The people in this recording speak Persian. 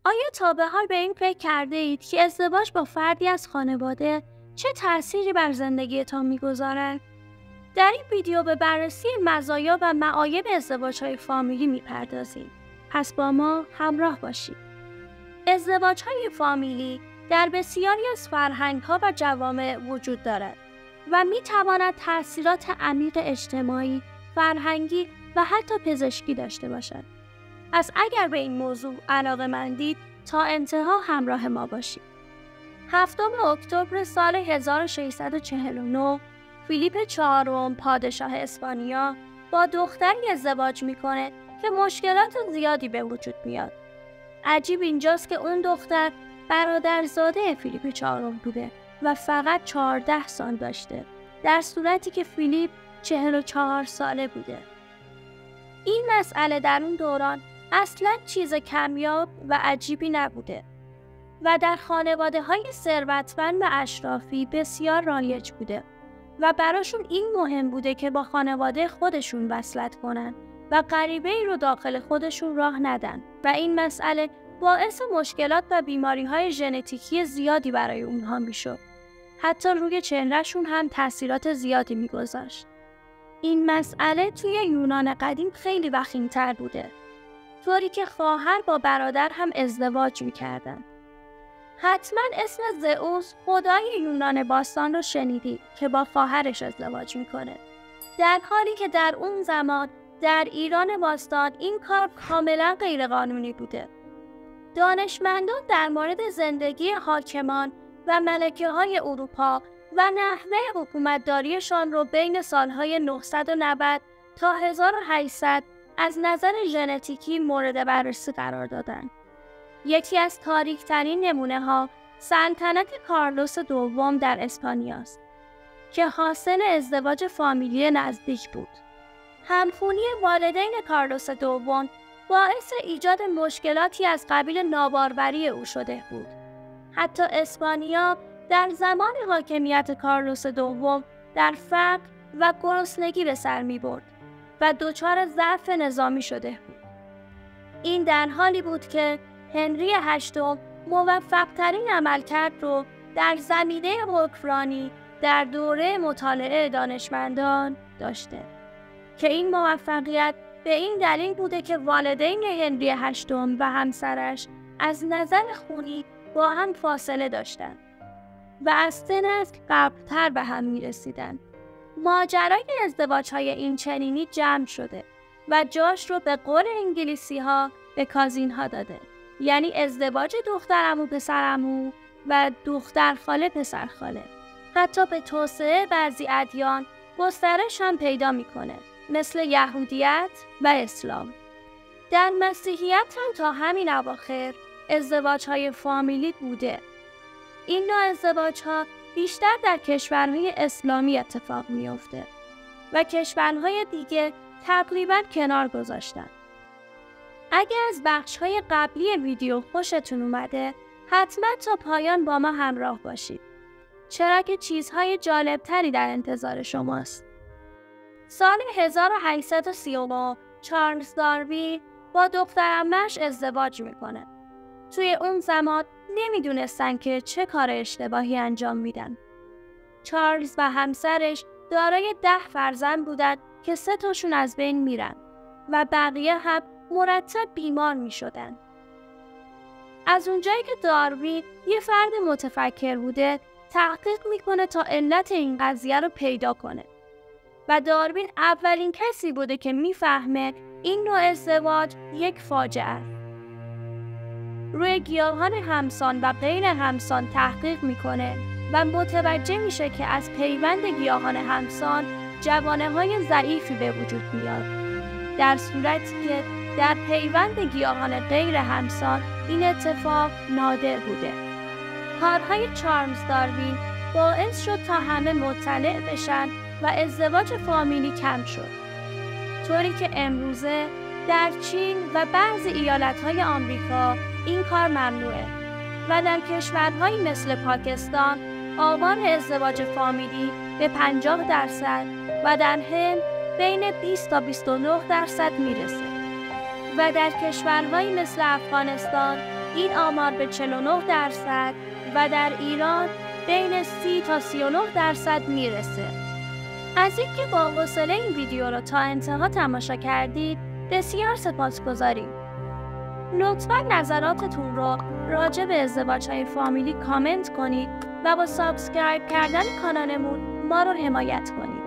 آیا تا به حال به این فکر کرده اید که ازدواج با فردی از خانواده چه تأثیری بر زندگیتان می‌گذارد؟ در این ویدیو به بررسی مزایا و معایب ازدواج‌های فامیلی می‌پردازیم. پس با ما همراه باشید. ازدواج‌های فامیلی در بسیاری از فرهنگ‌ها و جوامع وجود دارد و می‌تواند تأثیرات عمیق اجتماعی، فرهنگی و حتی پزشکی داشته باشد. پس اگر به این موضوع علاقه‌مندید تا انتها همراه ما باشید. 7 اکتبر سال 1649 فیلیپ چهارم پادشاه اسپانیا با دختری ازدواج میکنه که مشکلات زیادی به وجود میاد. عجیب اینجاست که اون دختر برادرزاده فیلیپ چهارم بوده و فقط 14 سال داشته، در صورتی که فیلیپ 44 ساله بوده. این مسئله در اون دوران اصلاً چیز کمیاب و عجیبی نبوده و در خانواده‌های ثروتمند و اشرافی بسیار رایج بوده و براشون این مهم بوده که با خانواده خودشون وصلت کنن و غریبه‌ای رو داخل خودشون راه ندن و این مسئله باعث مشکلات و بیماری‌های ژنتیکی زیادی برای اونها میشد. حتی روی چهرهشون هم تأثیرات زیادی میگذاشت. این مسئله توی یونان قدیم خیلی وخیم‌تر بوده، طوری که خواهر با برادر هم ازدواج میکردن. حتما اسم زئوس خدای یونان باستان رو شنیدید که با خواهرش ازدواج میکنه، در حالی که در اون زمان در ایران باستان این کار کاملا غیرقانونی بوده. دانشمندان در مورد زندگی حاکمان و ملکه های اروپا و نحوه حکومتداریشان رو بین سالهای 990 تا 1800 از نظر ژنتیکی مورد بررسی قرار دادند. یکی از تاریک‌ترین نمونه‌ها سلطنت کارلوس دوم در اسپانیا است که حاصل ازدواج فامیلی نزدیک بود. همخونی والدین کارلوس دوم باعث ایجاد مشکلاتی از قبیل ناباروری او شده بود. حتی اسپانیا در زمان حاکمیت کارلوس دوم در فقر و گرسنگی به سر می‌برد و دچار ضعف نظامی شده بود. این در حالی بود که هنری هشتم موفق‌ترین عملکرد رو در زمینه حکمرانی در دوره مطالعه دانشمندان داشته که این موفقیت به این دلیل بوده که والدین هنری هشتم و همسرش از نظر خونی با هم فاصله داشتند و از 3 نسل قبل‌تر به هم می‌رسیدند. ماجرای ازدواج‌های این چنینی جمع شده و جاش رو به قول انگلیسی‌ها به کازین‌ها داده، یعنی ازدواج دخترعمو پسرعمو و دختر خاله پسر خاله. حتی به توسعه بعضی ادیان گسترش هم پیدا میکنه، مثل یهودیت و اسلام. در مسیحیت هم تا همین اواخر ازدواج‌های فامیلی بوده. این نوع ازدواج‌ها بیشتر در کشورهای اسلامی اتفاق میفته و کشورهای دیگه تقریباً کنار گذاشتن. اگه از بخش‌های قبلی ویدیو خوشتون اومده، حتما تا پایان با ما همراه باشید، چرا که چیزهای جالبتری در انتظار شماست. سال 1839 چارلز داروین با دخترعمه‌اش ازدواج میکنه. توی اون زمان نمیدونستن که چه کار اشتباهی انجام میدن. چارلز و همسرش دارای 10 فرزند بودن که 3 تاشون از بین میرن و بقیه هم مرتب بیمار می شدن. از اونجایی که داروین یه فرد متفکر بوده، تحقیق میکنه تا علت این قضیه رو پیدا کنه و داروین اولین کسی بوده که میفهمه این نوع ازدواج یک فاجعه است. روی گیاهان همسان و غیر همسان تحقیق میکنه و متوجه میشه که از پیوند گیاهان همسان جوانه‌های ضعیفی به وجود میاد، در صورتی که در پیوند گیاهان غیر همسان این اتفاق نادر بوده. کارهای چارلز داروین باعث شد تا همه مطلع بشن و ازدواج فامیلی کم شد، طوری که امروزه در چین و بعضی ایالت‌های آمریکا این کار ممنوعه و در کشورهایی مثل پاکستان آمار ازدواج فامیلی به 50% و در هند بین 20 تا 29% میرسه و در کشورهایی مثل افغانستان این آمار به 49% و در ایران بین 30 تا 39% میرسه. از اینکه با حوصله این ویدیو رو تا انتها تماشا کردید بسیار سپاسگزاریم. لطفاً نظراتتون رو راجع به ازدواج‌های فامیلی کامنت کنید و با سابسکرایب کردن کانالمون ما رو حمایت کنید.